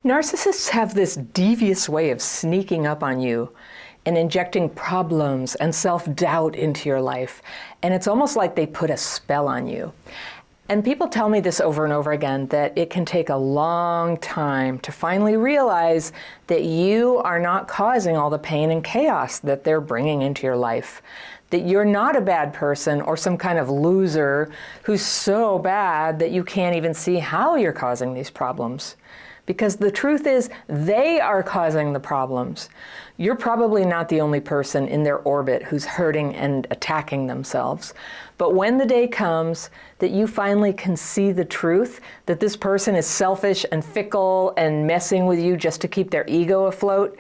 Narcissists have this devious way of sneaking up on you and injecting problems and self-doubt into your life. And it's almost like they put a spell on you. And people tell me this over and over again, that it can take a long time to finally realize that you are not causing all the pain and chaos that they're bringing into your life. That you're not a bad person or some kind of loser who's so bad that you can't even see how you're causing these problems. Because the truth is, they are causing the problems. You're probably not the only person in their orbit who's hurting and attacking themselves. But when the day comes that you finally can see the truth, that this person is selfish and fickle and messing with you just to keep their ego afloat,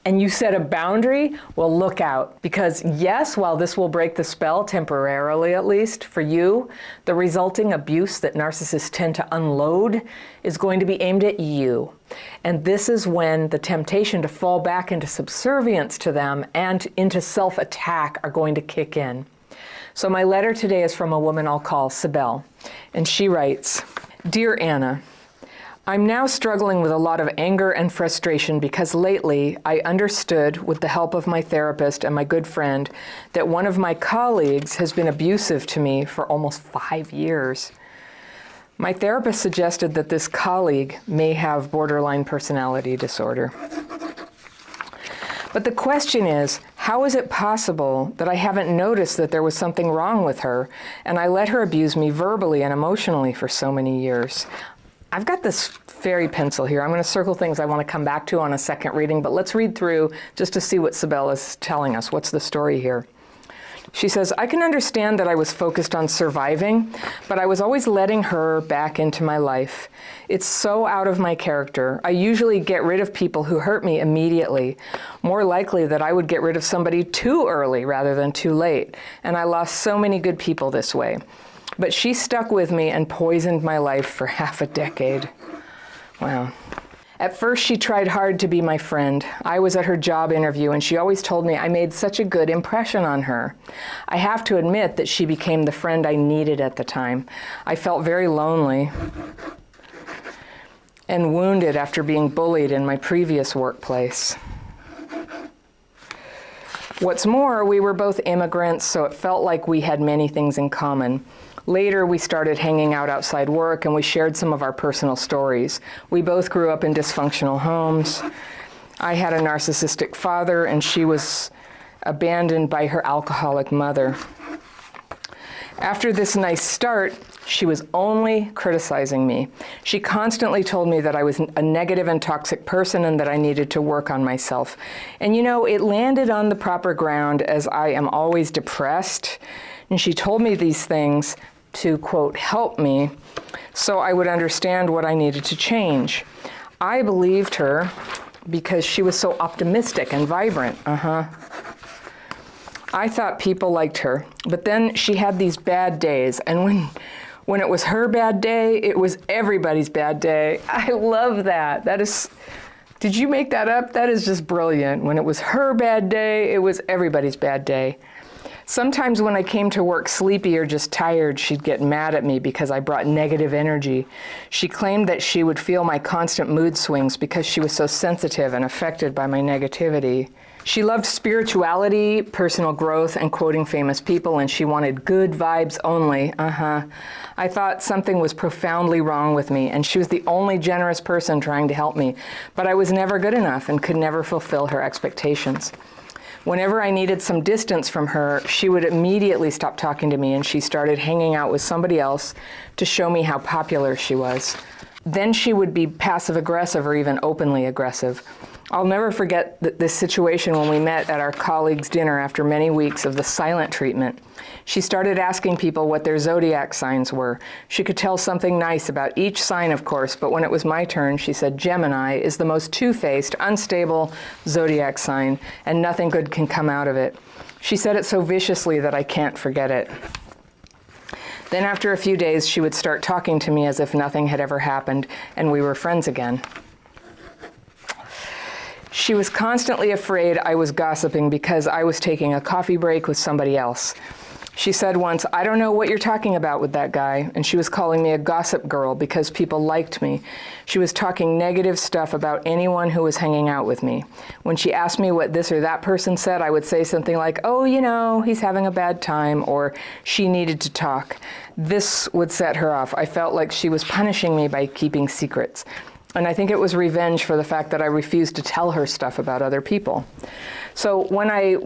and you set a boundary, well, look out. Because yes, while this will break the spell, temporarily at least, for you, the resulting abuse that narcissists tend to unload is going to be aimed at you. And this is when the temptation to fall back into subservience to them and into self-attack are going to kick in. So my letter today is from a woman I'll call Sabel. And she writes, "Dear Anna, I'm now struggling with a lot of anger and frustration because lately I understood, with the help of my therapist and my good friend, that one of my colleagues has been abusive to me for almost 5 years. My therapist suggested that this colleague may have borderline personality disorder. But the question is, how is it possible that I haven't noticed that there was something wrong with her and I let her abuse me verbally and emotionally for so many years?" I've got this fairy pencil here. I'm going to circle things I want to come back to on a second reading, but let's read through just to see what Sabel is telling us. What's the story here? She says, "I can understand that I was focused on surviving, but I was always letting her back into my life. It's so out of my character. I usually get rid of people who hurt me immediately. More likely that I would get rid of somebody too early rather than too late. And I lost so many good people this way. But she stuck with me and poisoned my life for half a decade." Wow. "At first, she tried hard to be my friend. I was at her job interview, and she always told me I made such a good impression on her. I have to admit that she became the friend I needed at the time. I felt very lonely and wounded after being bullied in my previous workplace. What's more, we were both immigrants, so it felt like we had many things in common. Later, we started hanging out outside work, and we shared some of our personal stories. We both grew up in dysfunctional homes. I had a narcissistic father, and she was abandoned by her alcoholic mother. After this nice start, she was only criticizing me. She constantly told me that I was a negative and toxic person and that I needed to work on myself. And you know, it landed on the proper ground, as I am always depressed. And she told me these things to, quote, help me so I would understand what I needed to change. I believed her because she was so optimistic and vibrant. I thought people liked her, but then she had these bad days, and when it was her bad day, it was everybody's bad day." I love that. Did you make that up? That is just brilliant. When it was her bad day, it was everybody's bad day. "Sometimes when I came to work sleepy or just tired, she'd get mad at me because I brought negative energy. She claimed that she would feel my constant mood swings because she was so sensitive and affected by my negativity. She loved spirituality, personal growth, and quoting famous people, and she wanted good vibes only. I thought something was profoundly wrong with me, and she was the only generous person trying to help me, but I was never good enough and could never fulfill her expectations. Whenever I needed some distance from her, she would immediately stop talking to me, and she started hanging out with somebody else to show me how popular she was. Then she would be passive-aggressive or even openly aggressive. I'll never forget this situation when we met at our colleagues' dinner after many weeks of the silent treatment. She started asking people what their zodiac signs were. She could tell something nice about each sign, of course, but when it was my turn, she said Gemini is the most two-faced, unstable zodiac sign, and nothing good can come out of it. She said it so viciously that I can't forget it. Then after a few days, she would start talking to me as if nothing had ever happened, and we were friends again. She was constantly afraid I was gossiping because I was taking a coffee break with somebody else. She said once, "I don't know what you're talking about with that guy," and she was calling me a gossip girl because people liked me. She was talking negative stuff about anyone who was hanging out with me. When she asked me what this or that person said, I would say something like, "Oh, you know, he's having a bad time," or "she needed to talk." This would set her off. I felt like she was punishing me by keeping secrets. And I think it was revenge for the fact that I refused to tell her stuff about other people. So when I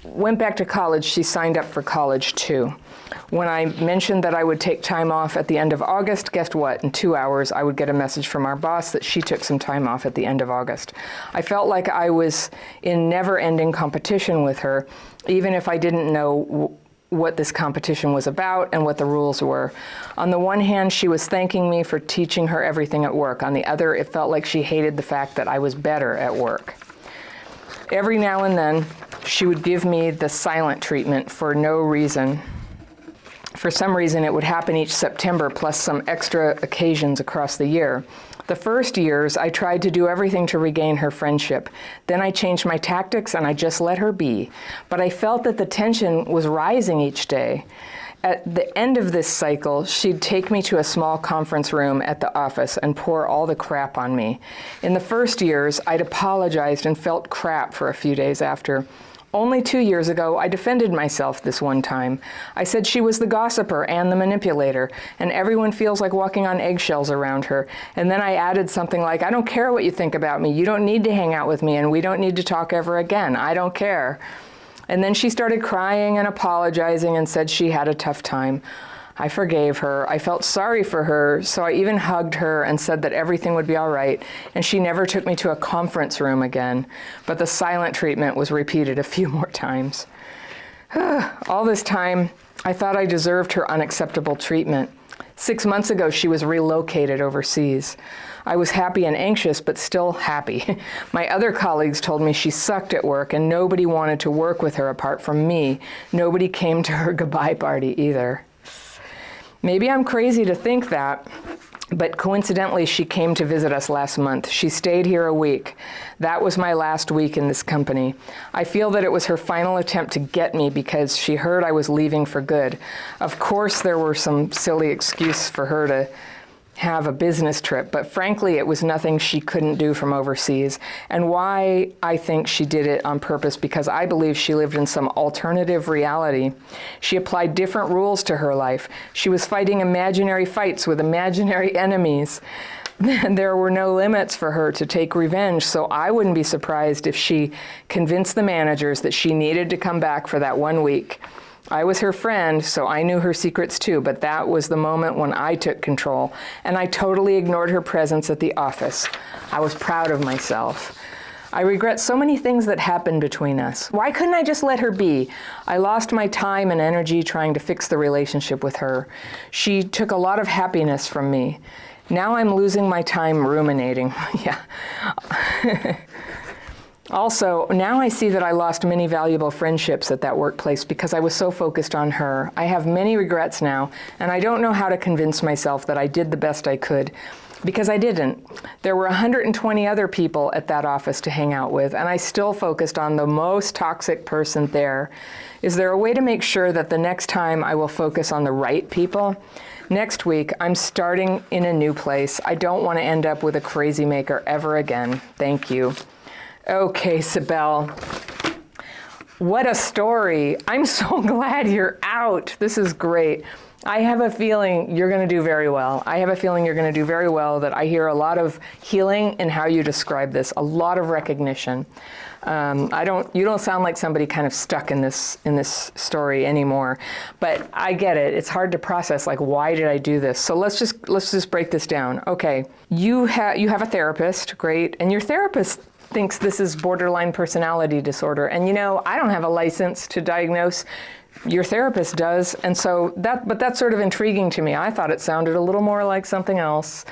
went back to college, she signed up for college too. When I mentioned that I would take time off at the end of August, guess what? In 2 hours, I would get a message from our boss that she took some time off at the end of August. I felt like I was in never-ending competition with her, even if I didn't know what this competition was about and what the rules were. On the one hand, she was thanking me for teaching her everything at work. On the other, it felt like she hated the fact that I was better at work. Every now and then, she would give me the silent treatment for no reason. For some reason, it would happen each September, plus some extra occasions across the year. The first years, I tried to do everything to regain her friendship. Then I changed my tactics and I just let her be. But I felt that the tension was rising each day. At the end of this cycle, she'd take me to a small conference room at the office and pour all the crap on me. In the first years, I'd apologized and felt crap for a few days after. Only 2 years ago, I defended myself this one time. I said she was the gossiper and the manipulator, and everyone feels like walking on eggshells around her. And then I added something like, "I don't care what you think about me. You don't need to hang out with me, and we don't need to talk ever again. I don't care." And then she started crying and apologizing and said she had a tough time. I forgave her. I felt sorry for her, so I even hugged her and said that everything would be all right, and she never took me to a conference room again. But the silent treatment was repeated a few more times. All this time, I thought I deserved her unacceptable treatment. 6 months ago, she was relocated overseas. I was happy and anxious, but still happy. My other colleagues told me she sucked at work, and nobody wanted to work with her apart from me. Nobody came to her goodbye party either. Maybe I'm crazy to think that, but coincidentally, she came to visit us last month. She stayed here a week. That was my last week in this company. I feel that it was her final attempt to get me because she heard I was leaving for good. Of course, there were some silly excuses for her to have a business trip, but frankly, it was nothing she couldn't do from overseas. And why I think she did it on purpose, because I believe she lived in some alternative reality. She applied different rules to her life. She was fighting imaginary fights with imaginary enemies. There were no limits for her to take revenge, so I wouldn't be surprised if she convinced the managers that she needed to come back for that 1 week. I was her friend, so I knew her secrets too, but that was the moment when I took control, and I totally ignored her presence at the office. I was proud of myself. I regret so many things that happened between us. Why couldn't I just let her be? I lost my time and energy trying to fix the relationship with her. She took a lot of happiness from me. Now I'm losing my time ruminating. Yeah. Also, now I see that I lost many valuable friendships at that workplace because I was so focused on her. I have many regrets now, and I don't know how to convince myself that I did the best I could, because I didn't. There were 120 other people at that office to hang out with, and I still focused on the most toxic person there. Is there a way to make sure that the next time I will focus on the right people? Next week, I'm starting in a new place. I don't want to end up with a crazy maker ever again. Thank you. Okay, Sabel, what a story. I'm so glad you're out. This is great. I have a feeling you're going to do very well. I have a feeling you're going to do very well, that I hear a lot of healing in how you describe this, a lot of recognition. You don't sound like somebody kind of stuck in this story anymore, but I get it. It's hard to process, like, why did I do this? So let's just break this down. Okay, you have a therapist, great, and your therapist thinks this is borderline personality disorder. And I don't have a license to diagnose. Your therapist does. And so that's sort of intriguing to me. I thought it sounded a little more like something else,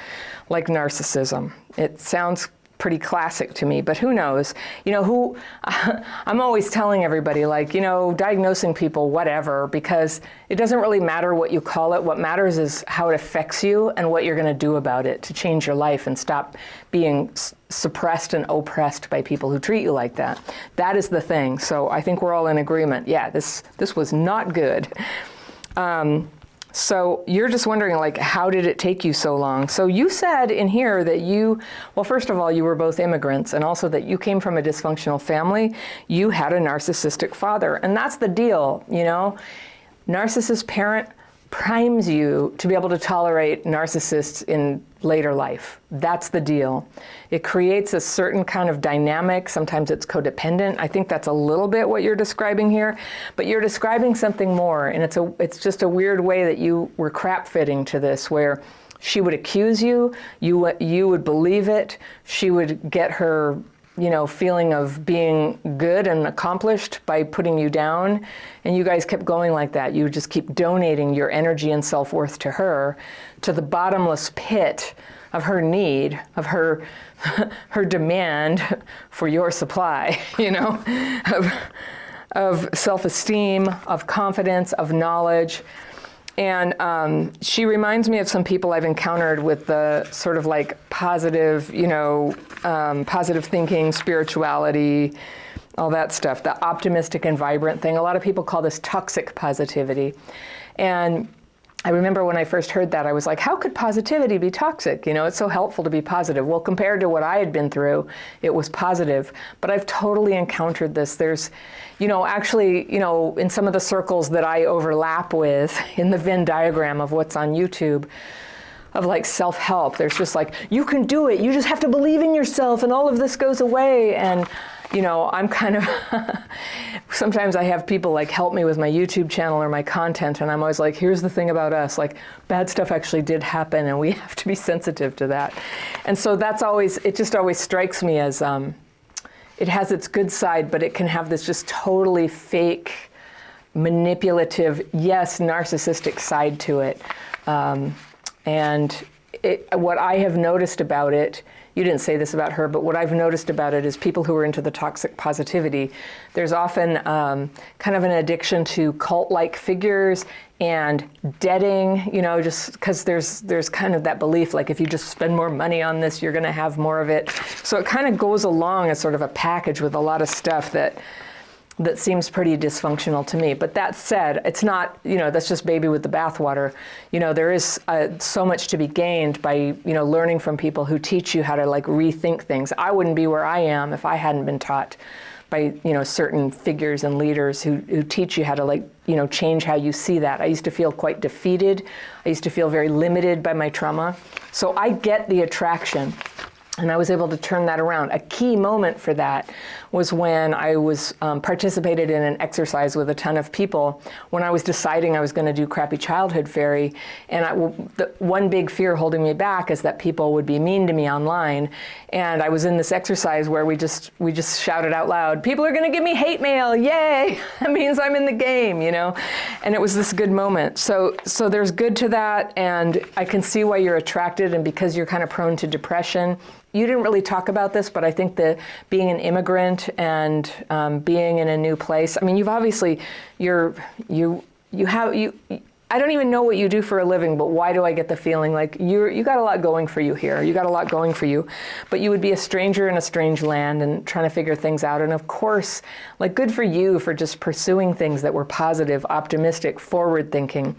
like narcissism. It sounds pretty classic to me, but who knows? I'm always telling everybody, diagnosing people, whatever, because it doesn't really matter what you call it. What matters is how it affects you and what you're going to do about it to change your life and stop being suppressed and oppressed by people who treat you like that. That is the thing. So I think we're all in agreement. Yeah, this was not good. So you're just wondering, like, how did it take you so long? So you said in here that well, first of all, you were both immigrants, and also that you came from a dysfunctional family. You had a narcissistic father, and that's the deal, Narcissist parent primes you to be able to tolerate narcissists in later life. That's the deal. It creates a certain kind of dynamic. Sometimes it's codependent. I think that's a little bit what you're describing here, but you're describing something more, and it's just a weird way that you were crap fitting to this, where she would accuse you, you would believe it, she would get her feeling of being good and accomplished by putting you down. And you guys kept going like that. You would just keep donating your energy and self-worth to her, to the bottomless pit of her need, of her demand for your supply, of self-esteem, of confidence, of knowledge. And she reminds me of some people I've encountered with the sort of like positive, positive thinking, spirituality, all that stuff, the optimistic and vibrant thing. A lot of people call this toxic positivity. And I remember when I first heard that, I was like, how could positivity be toxic? It's so helpful to be positive. Well, compared to what I had been through, it was positive. But I've totally encountered this. There's, actually, in some of the circles that I overlap with in the Venn diagram of what's on YouTube, of like self-help, there's just like, you can do it. You just have to believe in yourself and all of this goes away. And I'm kind of, sometimes I have people like help me with my YouTube channel or my content, and I'm always like, here's the thing about us, like bad stuff actually did happen and we have to be sensitive to that. And so it just always strikes me as, it has its good side, but it can have this just totally fake, manipulative, yes, narcissistic side to it. What I have noticed about it, you didn't say this about her, but what I've noticed about it is people who are into the toxic positivity, there's often kind of an addiction to cult-like figures and debting, just because there's kind of that belief, like if you just spend more money on this, you're going to have more of it. So it kind of goes along as sort of a package with a lot of stuff that seems pretty dysfunctional to me. But that said, it's not, that's just baby with the bathwater. There is so much to be gained by, learning from people who teach you how to like rethink things. I wouldn't be where I am if I hadn't been taught by, certain figures and leaders who teach you how to like, change how you see that. I used to feel quite defeated. I used to feel very limited by my trauma. So I get the attraction. And I was able to turn that around. A key moment for that was when I was participated in an exercise with a ton of people when I was deciding I was going to do Crappy Childhood Fairy. And the one big fear holding me back is that people would be mean to me online. And I was in this exercise where we just shouted out loud, people are going to give me hate mail, yay! That means I'm in the game, And it was this good moment. So there's good to that, and I can see why you're attracted, and because you're kind of prone to depression. You didn't really talk about this, but I think that being an immigrant and being in a new place, I mean, you've obviously, I don't even know what you do for a living, but why do I get the feeling like you got a lot going for you here. You got a lot going for you, but you would be a stranger in a strange land and trying to figure things out. And of course, like good for you for just pursuing things that were positive, optimistic, forward thinking.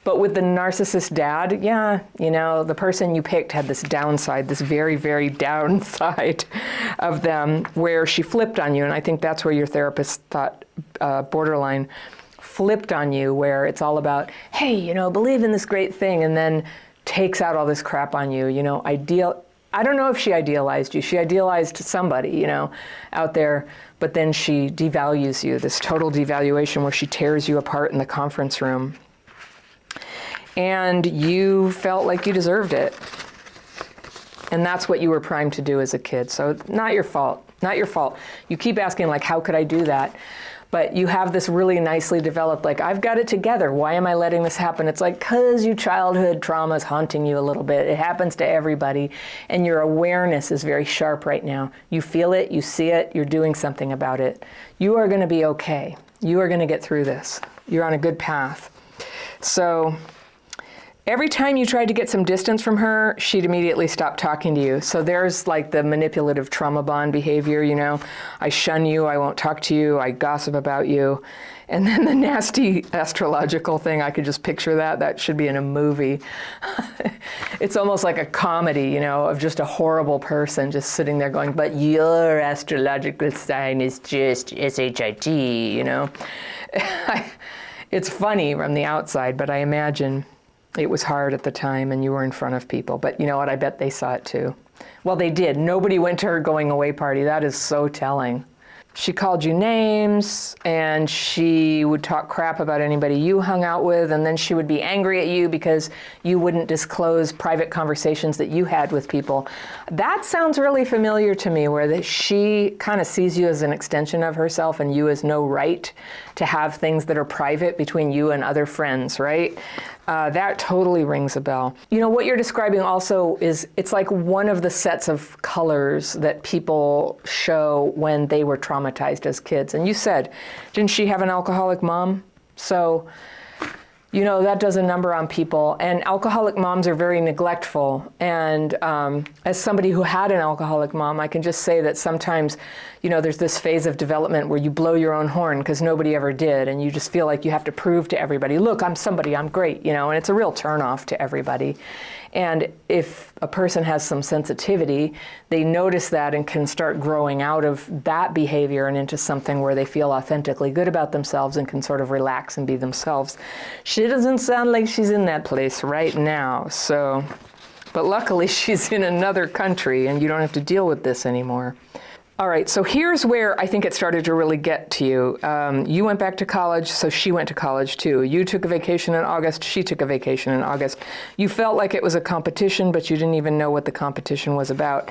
But with the narcissist dad, yeah, the person you picked had this downside, this very, very downside of them where she flipped on you. And I think that's where your therapist thought borderline flipped on you, where it's all about, hey, believe in this great thing, and then takes out all this crap on you, I don't know if she idealized you. She idealized somebody, out there, but then she devalues you, this total devaluation where she tears you apart in the conference room. And you felt like you deserved it. And that's what you were primed to do as a kid. So not your fault, not your fault. You keep asking, like, how could I do that? But you have this really nicely developed, like, I've got it together. Why am I letting this happen? It's like, because your childhood trauma is haunting you a little bit. It happens to everybody. And your awareness is very sharp right now. You feel it, you see it, you're doing something about it. You are going to be okay. You are going to get through this. You're on a good path. So Every time you tried to get some distance from her, she'd immediately stop talking to you. So there's like the manipulative trauma bond behavior, you know. I shun you, I won't talk to you, I gossip about you. And then the nasty astrological thing, I could just picture that. That should be in a movie. It's almost like a comedy, you know, of just a horrible person just sitting there going, but your astrological sign is just SHIT, you know. It's funny from the outside, but I imagine it was hard at the time and you were in front of people. But you know what, I bet they saw it too. Well, they did. Nobody went to her going away party. That is so telling. She called you names, and she would talk crap about anybody you hung out with, and then she would be angry at you because you wouldn't disclose private conversations that you had with people. That sounds really familiar to me, where she kind of sees you as an extension of herself and you has no right to have things that are private between you and other friends, right? That totally rings a bell. You know, what you're describing also is, it's like one of the sets of colors that people show when they were traumatized as kids. And you said, didn't she have an alcoholic mom? So, you know, that does a number on people. And alcoholic moms are very neglectful. And as somebody who had an alcoholic mom, I can just say that sometimes, you know, there's this phase of development where you blow your own horn because nobody ever did. And you just feel like you have to prove to everybody, look, I'm somebody, I'm great, you know, and it's a real turnoff to everybody. And if a person has some sensitivity, they notice that and can start growing out of that behavior and into something where they feel authentically good about themselves and can sort of relax and be themselves. She doesn't sound like she's in that place right now, so, but luckily she's in another country and you don't have to deal with this anymore. All right, so here's where I think it started to really get to you. You went back to college, so she went to college too. You took a vacation in August, she took a vacation in August. You felt like it was a competition, but you didn't even know what the competition was about.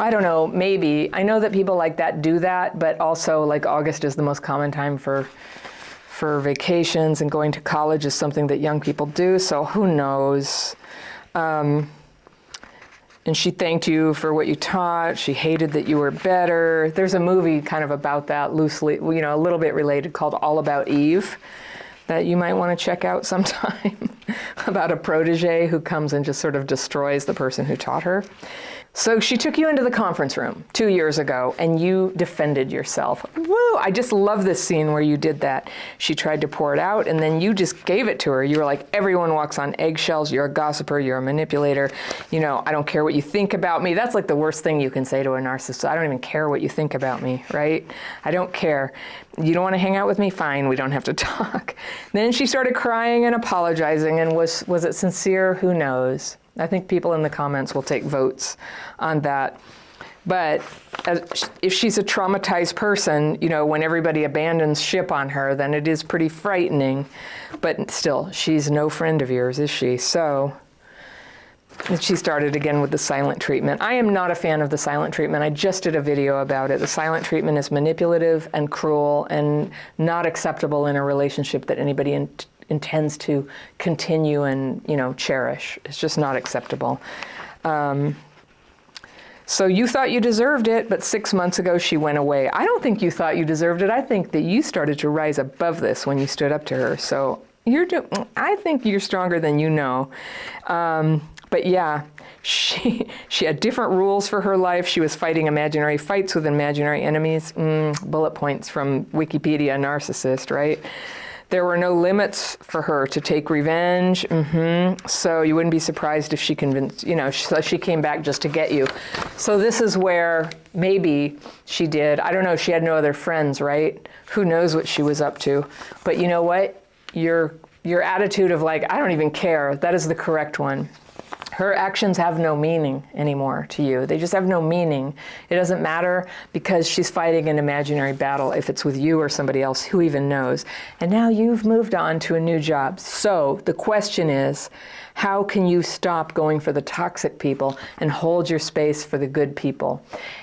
I don't know, maybe. I know that people like that do that, but also like August is the most common time for vacations, and going to college is something that young people do, so who knows. And she thanked you for what you taught. She hated that you were better. There's a movie kind of about that loosely, you know, a little bit related, called All About Eve, that you might want to check out sometime, about a protege who comes and just sort of destroys the person who taught her. So she took you into the conference room 2 years ago and you defended yourself. Woo! I just love this scene where you did that. She tried to pour it out and then you just gave it to her. You were like, everyone walks on eggshells. You're a gossiper. You're a manipulator. You know, I don't care what you think about me. That's like the worst thing you can say to a narcissist. I don't even care what you think about me, right? I don't care. You don't want to hang out with me? Fine, we don't have to talk. Then she started crying and apologizing, and was it sincere? Who knows? I think people in the comments will take votes on that. But if she's a traumatized person, you know, when everybody abandons ship on her, then it is pretty frightening. But still, she's no friend of yours, is she? So she started again with the silent treatment. I am not a fan of the silent treatment. I just did a video about it. The silent treatment is manipulative and cruel and not acceptable in a relationship that anybody intends to continue and, you know, cherish. It's just not acceptable. So you thought you deserved it, but 6 months ago she went away. I don't think you thought you deserved it. I think that you started to rise above this when you stood up to her. So I think you're stronger than you know. But yeah, she had different rules for her life. She was fighting imaginary fights with imaginary enemies. Bullet points from Wikipedia, narcissist, right? There were no limits for her to take revenge. So you wouldn't be surprised if she convinced, you know, so she came back just to get you. So this is where maybe she did. I don't know, she had no other friends, right? Who knows what she was up to? But you know what? Your attitude of like, I don't even care, that is the correct one. Her actions have no meaning anymore to you. They just have no meaning. It doesn't matter because she's fighting an imaginary battle. If it's with you or somebody else, who even knows? And now you've moved on to a new job. So the question is, how can you stop going for the toxic people and hold your space for the good people?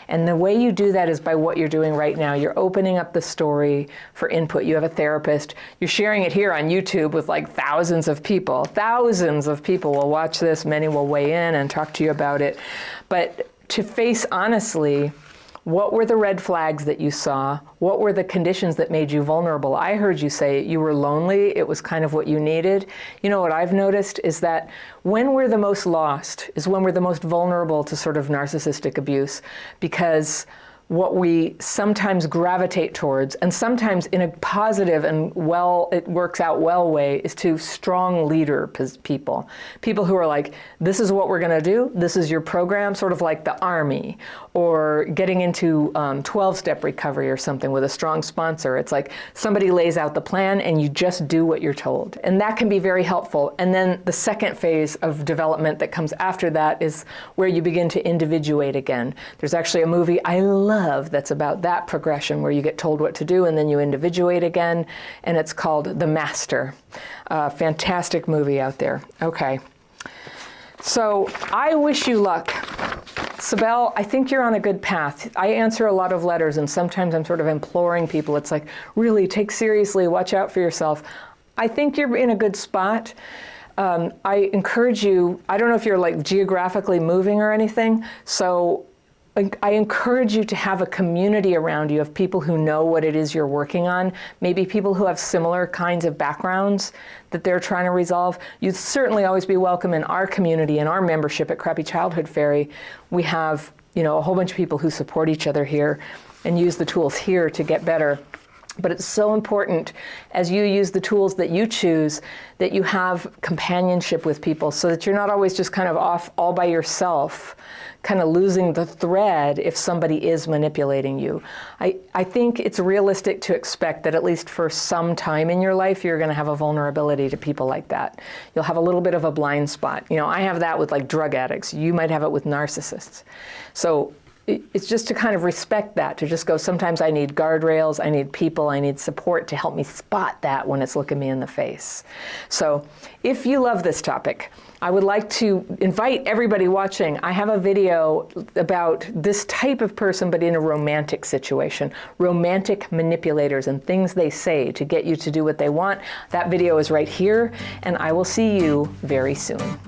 And the way you do that is by what you're doing right now. You're opening up the story for input. You have a therapist. You're sharing it here on YouTube with like thousands of people. Thousands of people will watch this. Many will weigh in and talk to you about it. But to face honestly What were the red flags that you saw? What were the conditions that made you vulnerable? I heard you say you were lonely. It was kind of what you needed. You know what I've noticed is that when we're the most lost is when we're the most vulnerable to sort of narcissistic abuse, because what we sometimes gravitate towards, and sometimes in a positive and it works out well way, is to strong leader people. People who are like, this is what we're gonna do, this is your program, sort of like the army, or getting into 12-step recovery or something with a strong sponsor. It's like somebody lays out the plan and you just do what you're told. And that can be very helpful. And then the second phase of development that comes after that is where you begin to individuate again. There's actually a movie I love that's about that progression where you get told what to do and then you individuate again, and it's called The Master. Fantastic movie out there. Okay, so I wish you luck. Sabel, I think you're on a good path. I answer a lot of letters and sometimes I'm sort of imploring people. It's like, really take seriously, watch out for yourself. I think you're in a good spot. I encourage you, I don't know if you're like geographically moving or anything, so I encourage you to have a community around you of people who know what it is you're working on, maybe people who have similar kinds of backgrounds that they're trying to resolve. You'd certainly always be welcome in our community, in our membership at Crappy Childhood Fairy. We have, a whole bunch of people who support each other here and use the tools here to get better. But it's so important as you use the tools that you choose that you have companionship with people so that you're not always just kind of off all by yourself, kind of losing the thread if somebody is manipulating you. I think it's realistic to expect that at least for some time in your life, you're going to have a vulnerability to people like that. You'll have a little bit of a blind spot. I have that with like drug addicts. You might have it with narcissists. So it's just to kind of respect that, to just go, sometimes I need guardrails, I need people, I need support to help me spot that when it's looking me in the face. So if you love this topic, I would like to invite everybody watching. I have a video about this type of person, but in a romantic situation, romantic manipulators and things they say to get you to do what they want. That video is right here, and I will see you very soon.